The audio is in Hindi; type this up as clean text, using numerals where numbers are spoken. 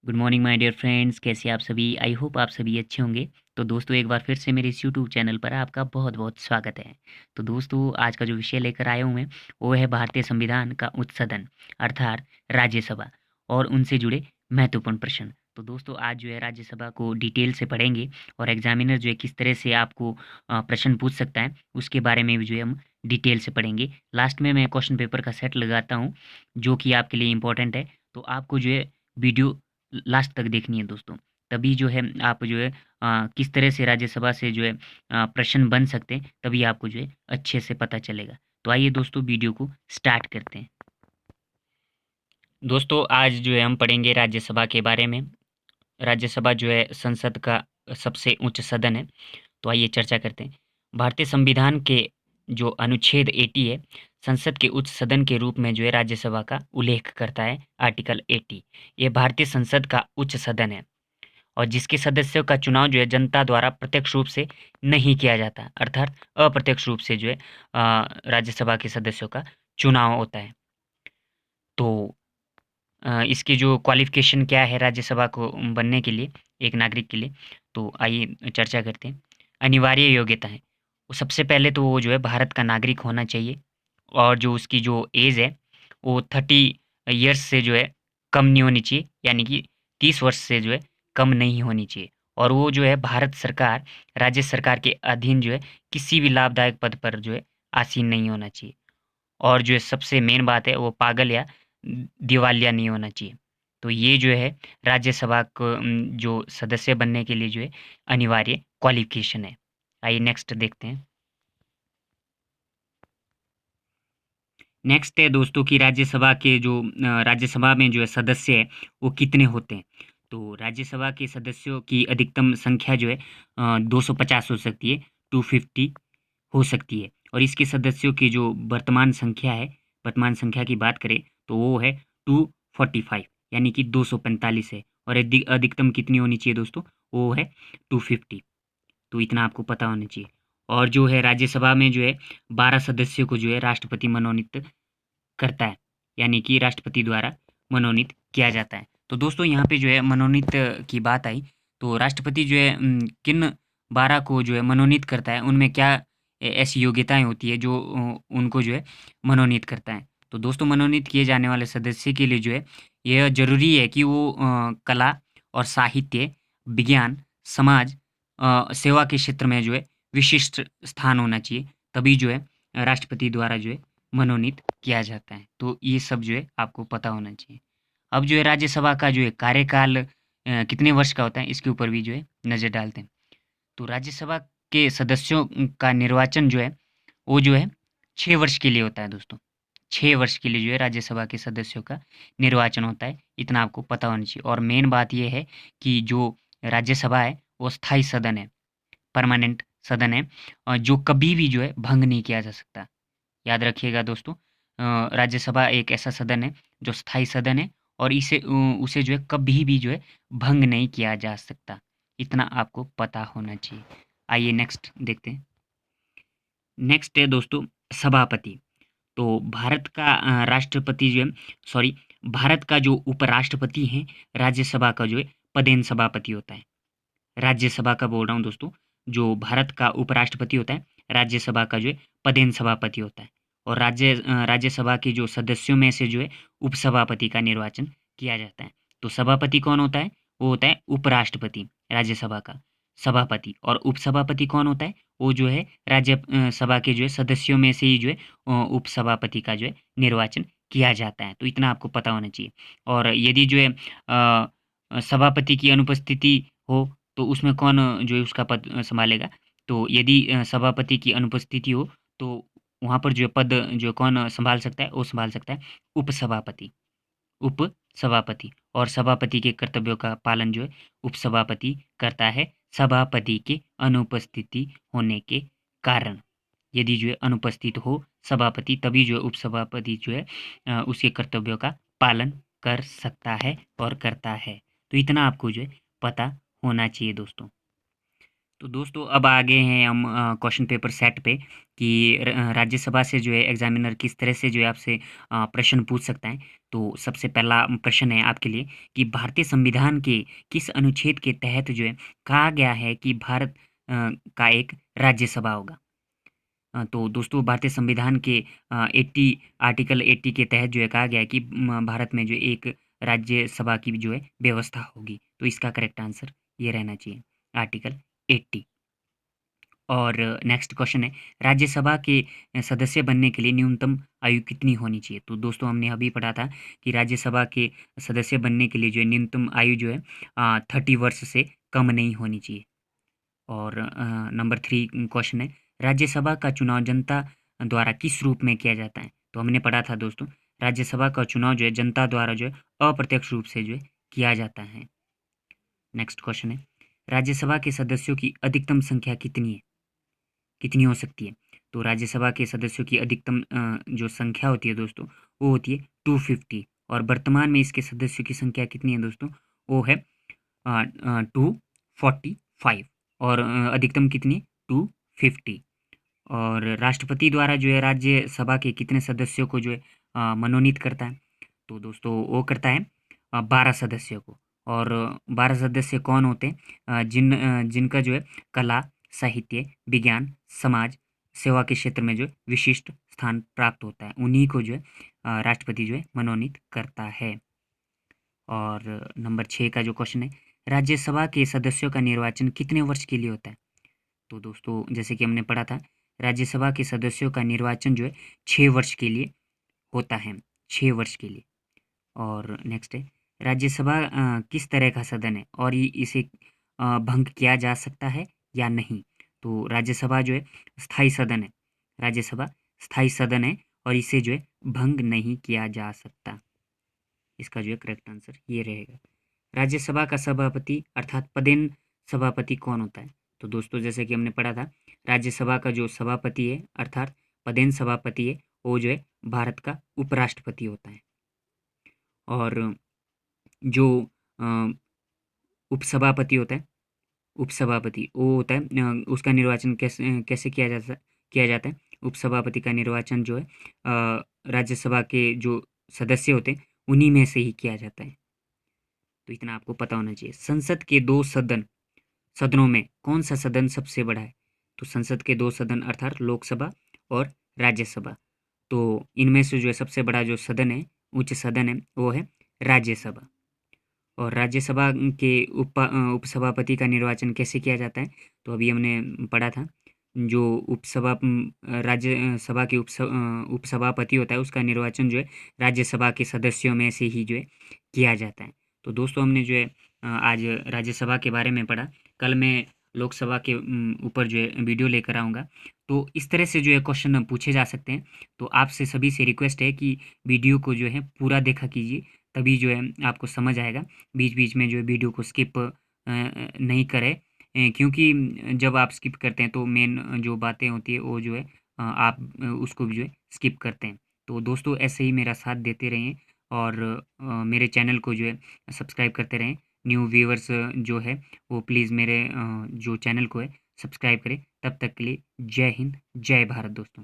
Good morning my dear friends, कैसे आप सभी। आई होप आप सभी अच्छे होंगे। तो दोस्तों, एक बार फिर से मेरे इस यूट्यूब चैनल पर आपका बहुत बहुत स्वागत है। तो दोस्तों, आज का जो विषय लेकर आया हूँ मैं, वो है भारतीय संविधान का उच्च सदन अर्थात राज्यसभा और उनसे जुड़े महत्वपूर्ण प्रश्न। तो दोस्तों, आज जो है राज्यसभा को डिटेल से पढ़ेंगे और एग्जामिनर जो है किस तरह से आपको प्रश्न पूछ सकता है उसके बारे में भी जो है हम डिटेल से पढ़ेंगे। लास्ट में मैं क्वेश्चन पेपर का सेट लगाता हूँ जो कि आपके लिए इम्पोर्टेंट है। तो आपको जो है वीडियो लास्ट तक देखनी है दोस्तों। तभी जो है आप जो है किस तरह से राज्यसभा से जो है प्रश्न बन सकते हैं, तभी आपको जो है अच्छे से पता चलेगा। तो आइए दोस्तों, वीडियो को स्टार्ट करते हैं। दोस्तों, आज जो है हम पढ़ेंगे राज्यसभा के बारे में। राज्यसभा जो है संसद का सबसे उच्च सदन है। तो आइए चर्चा करते हैं। भारतीय संविधान के जो अनुच्छेद 80 है, संसद के उच्च सदन के रूप में जो है राज्यसभा का उल्लेख करता है। आर्टिकल 80 ये भारतीय संसद का उच्च सदन है और जिसके सदस्यों का चुनाव जो है जनता द्वारा प्रत्यक्ष रूप से नहीं किया जाता, अर्थात अप्रत्यक्ष रूप से जो है राज्यसभा के सदस्यों का चुनाव होता है। तो इसकी जो क्वालिफिकेशन क्या है राज्यसभा को बनने के लिए, एक नागरिक के लिए, तो आइए चर्चा करते हैं। अनिवार्य योग्यताएं, वो सबसे पहले तो वो जो है भारत का नागरिक होना चाहिए और जो उसकी जो एज है वो 30 ईयर्स से जो है कम नहीं होनी चाहिए, यानी कि 30 वर्ष से जो है कम नहीं होनी चाहिए। और वो जो है भारत सरकार, राज्य सरकार के अधीन जो है किसी भी लाभदायक पद पर जो है आसीन नहीं होना चाहिए। और जो है सबसे मेन बात है, वो पागल या दिवालिया नहीं होना चाहिए। तो ये जो है राज्यसभा को जो सदस्य बनने के लिए जो है अनिवार्य क्वालिफिकेशन है। आइए नेक्स्ट देखते हैं। नेक्स्ट है दोस्तों कि राज्यसभा के जो राज्यसभा में जो है सदस्य है वो कितने होते हैं। तो राज्यसभा के सदस्यों की अधिकतम संख्या जो है 250 हो सकती है, 250 हो सकती है। और इसके सदस्यों की जो वर्तमान संख्या है, वर्तमान संख्या की बात करें तो वो है 245, यानी कि 245 है। और अधिकतम कितनी होनी चाहिए दोस्तों, वो है 250। तो इतना आपको पता होना चाहिए। और जो है राज्यसभा में जो है 12 सदस्यों को जो है राष्ट्रपति मनोनीत करता है, यानी कि राष्ट्रपति द्वारा मनोनीत किया जाता है। तो दोस्तों, यहाँ पे जो है मनोनीत की बात आई, तो राष्ट्रपति जो है किन 12 को जो है मनोनीत करता है, उनमें क्या ऐसी योग्यताएं होती है जो उनको जो है मनोनीत करता है। तो दोस्तों, मनोनीत किए जाने वाले सदस्य के लिए जो है यह जरूरी है कि वो कला और साहित्य, विज्ञान, समाज, सेवा के क्षेत्र में जो है विशिष्ट स्थान होना चाहिए, तभी जो है राष्ट्रपति द्वारा जो है मनोनीत किया जाता है। तो ये सब जो है आपको पता होना चाहिए। अब जो है राज्यसभा का जो है कार्यकाल कितने वर्ष का होता है, इसके ऊपर भी जो है नज़र डालते हैं। तो राज्यसभा के सदस्यों का निर्वाचन जो है वो जो है 6 वर्ष के लिए होता है दोस्तों। 6 वर्ष के लिए जो है राज्यसभा के सदस्यों का निर्वाचन होता है, इतना आपको पता होना चाहिए। और मेन बात ये है कि जो राज्यसभा है वो स्थायी सदन है, परमानेंट सदन है, जो कभी भी जो है भंग नहीं किया जा सकता। याद रखिएगा दोस्तों, राज्यसभा एक ऐसा सदन है जो स्थायी सदन है और उसे जो है कभी भी जो है भंग नहीं किया जा सकता। इतना आपको पता होना चाहिए। आइए नेक्स्ट देखते हैं। नेक्स्ट है दोस्तों सभापति। तो भारत का राष्ट्रपति जो है, सॉरी, भारत का जो उपराष्ट्रपति है राज्यसभा का जो है पदेन सभापति होता है। राज्यसभा का बोल रहा हूँ दोस्तों, जो भारत का उपराष्ट्रपति होता है राज्यसभा का जो है पदेन सभापति होता है। और राज्यसभा के जो सदस्यों में से जो है उपसभापति का निर्वाचन किया जाता है। तो सभापति कौन होता है, वो होता है उपराष्ट्रपति राज्यसभा का सभापति। और उपसभापति कौन होता है, वो जो है सभा के जो है सदस्यों में से ही जो है उपसभापति का जो है निर्वाचन किया जाता है। तो इतना आपको पता होना चाहिए। और यदि जो है सभापति की अनुपस्थिति हो तो उसमें कौन जो है उसका पद संभालेगा। तो यदि सभापति की अनुपस्थिति हो तो वहाँ पर जो है पद जो कौन संभाल सकता है, वो संभाल सकता है उपसभापति। उपसभापति। और सभापति के कर्तव्यों का पालन जो है उपसभापति करता है, सभापति के अनुपस्थिति होने के कारण। यदि जो है अनुपस्थित हो सभापति, तभी जो है उपसभापति जो है उसके कर्तव्यों का पालन कर सकता है और करता है। तो इतना आपको जो है पता होना चाहिए दोस्तों। तो दोस्तों अब आ गए हैं हम क्वेश्चन पेपर सेट पे कि राज्यसभा से जो है एग्जामिनर किस तरह से जो है आपसे प्रश्न पूछ सकता है। तो सबसे पहला प्रश्न है आपके लिए कि भारतीय संविधान के किस अनुच्छेद के तहत जो है कहा गया है कि भारत का एक राज्यसभा होगा। तो दोस्तों भारतीय संविधान के 80 आर्टिकल 80 के तहत जो है कहा गया है कि भारत में जो एक राज्यसभा की जो है व्यवस्था होगी। तो इसका करेक्ट आंसर ये रहना चाहिए, आर्टिकल 80। और नेक्स्ट क्वेश्चन है राज्यसभा के सदस्य बनने के लिए न्यूनतम आयु कितनी होनी चाहिए। तो दोस्तों हमने अभी पढ़ा था कि राज्यसभा के सदस्य बनने के लिए जो है न्यूनतम आयु जो है 30 वर्ष से कम नहीं होनी चाहिए। और नंबर 3 क्वेश्चन है राज्यसभा का चुनाव जनता द्वारा किस रूप में किया जाता है। तो हमने पढ़ा था दोस्तों राज्यसभा का चुनाव जो है जनता द्वारा जो है अप्रत्यक्ष रूप से जो है किया जाता है। नेक्स्ट क्वेश्चन है राज्यसभा के सदस्यों की अधिकतम संख्या कितनी हो सकती है। तो राज्यसभा के सदस्यों की अधिकतम जो संख्या होती है दोस्तों वो होती है 250। और वर्तमान में इसके सदस्यों की संख्या कितनी है दोस्तों, वो है 245। और अधिकतम कितनी, 250। और राष्ट्रपति द्वारा जो है राज्यसभा के कितने सदस्यों को जो है मनोनीत करता है। तो दोस्तों वो करता है 12 सदस्यों को। और 12 सदस्य कौन होते हैं, जिनका जो है कला, साहित्य, विज्ञान, समाज सेवा के क्षेत्र में जो है विशिष्ट स्थान प्राप्त होता है, उन्हीं को जो है राष्ट्रपति जो है मनोनीत करता है। और नंबर 6 का जो क्वेश्चन है राज्यसभा के सदस्यों का निर्वाचन कितने वर्ष के लिए होता है। तो दोस्तों जैसे कि हमने पढ़ा था राज्यसभा के सदस्यों का निर्वाचन जो है 6 वर्ष के लिए होता है, 6 वर्ष के लिए। और नेक्स्ट है राज्यसभा किस तरह का सदन है और इसे भंग किया जा सकता है या नहीं। तो राज्यसभा जो है स्थायी सदन है, राज्यसभा स्थायी सदन है और इसे जो है भंग नहीं किया जा सकता। इसका जो है करेक्ट आंसर ये रहेगा। राज्यसभा का सभापति अर्थात पदेन सभापति कौन होता है। तो दोस्तों जैसे कि हमने पढ़ा था राज्यसभा का जो सभापति है अर्थात पदेन सभापति है वो जो है भारत का उपराष्ट्रपति होता है। और जो उपसभापति होता है, उपसभापति वो होता है उसका निर्वाचन कैसे कैसे किया जाता है। उपसभापति का निर्वाचन जो है राज्यसभा के जो सदस्य होते हैं उन्हीं में से ही किया जाता है। तो इतना आपको पता होना चाहिए। संसद के 2 सदनों में कौन सा सदन सबसे बड़ा है। तो संसद के 2 सदन अर्थात लोकसभा और राज्यसभा, तो इनमें से जो है सबसे बड़ा जो सदन है, उच्च सदन है, वो है राज्यसभा। और राज्यसभा के उपसभापति का निर्वाचन कैसे किया जाता है। तो अभी हमने पढ़ा था जो राज्यसभा के उपसभापति होता है उसका निर्वाचन जो है राज्यसभा के सदस्यों में से ही जो है किया जाता है। तो दोस्तों हमने जो है आज राज्यसभा के बारे में पढ़ा। कल मैं लोकसभा के ऊपर जो है वीडियो लेकर आऊँगा। तो इस तरह से जो है क्वेश्चन पूछे जा सकते हैं। तो आपसे सभी से रिक्वेस्ट है कि वीडियो को जो है पूरा देखा कीजिए, तभी जो है आपको समझ आएगा। बीच बीच में जो है वीडियो को स्किप नहीं करें, क्योंकि जब आप स्किप करते हैं तो मेन जो बातें होती है वो जो है आप उसको भी जो है स्किप करते हैं। तो दोस्तों ऐसे ही मेरा साथ देते रहें और मेरे चैनल को जो है सब्सक्राइब करते रहें। न्यू व्यूअर्स जो है वो प्लीज़ मेरे जो चैनल को है सब्सक्राइब करें। तब तक के लिए जय हिंद, जय भारत दोस्तों।